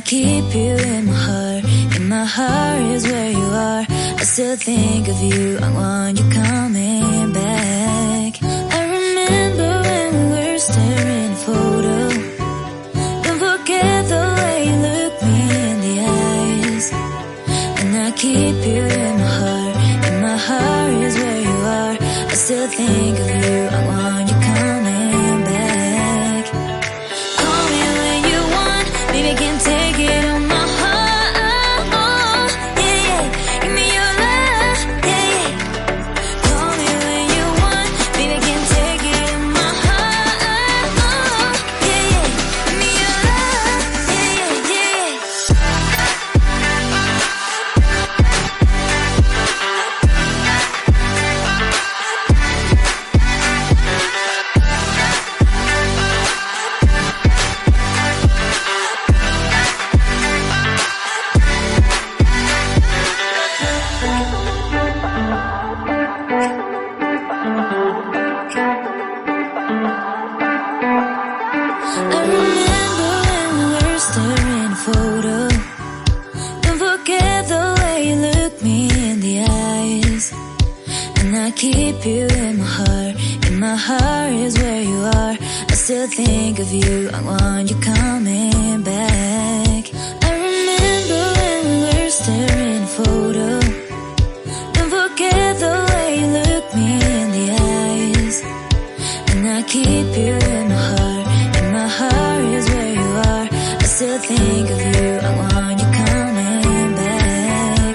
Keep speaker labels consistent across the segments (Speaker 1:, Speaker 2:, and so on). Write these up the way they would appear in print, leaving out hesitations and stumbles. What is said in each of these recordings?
Speaker 1: keep you in my heart. In my heart is where you are. I still think of you. I want you coming back. I remember when we were staring at a photo. Don't forget the way you look me in the eyes. And I keep you in my heart. In my heart is where you are. I still think of you. I want you coming back. Call me when you want. Baby, I can take it on my heart. Yeah, yeah. Give me your love. Yeah, yeah. Call me when you want. Baby, I can take it on my heart. Yeah, yeah. Give me your love. Yeah, yeah, yeah. I remember when we were staring at a photo. Don't forget the way you look me in the eyes. And I keep you in my heart. In my heart is where you are. I still think of you. I want you coming back. I remember when we were staring at a photo. Don't forget the way you look me in the eyes. And I keep you in my heart. In my heart is where you are. I still think of you. I want you coming back.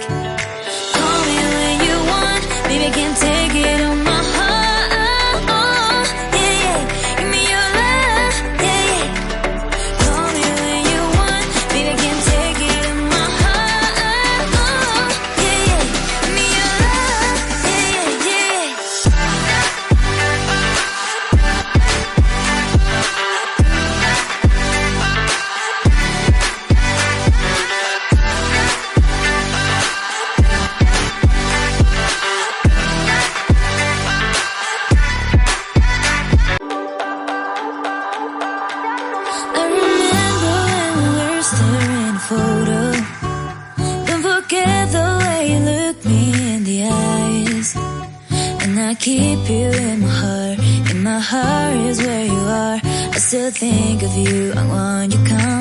Speaker 1: Call me when you want. Baby, I can take it on my heart. Yeah, yeah. Give me your love. Yeah, yeah. Call me when you want. Baby, I can take it on my heart. Yeah, yeah. Give me your love. Yeah, yeah, yeah. I remember when we were staring at a photo. Don't forget the way you look me in the eyes. And I keep you in my heart. In my heart is where you are. I still think of you. I want you coming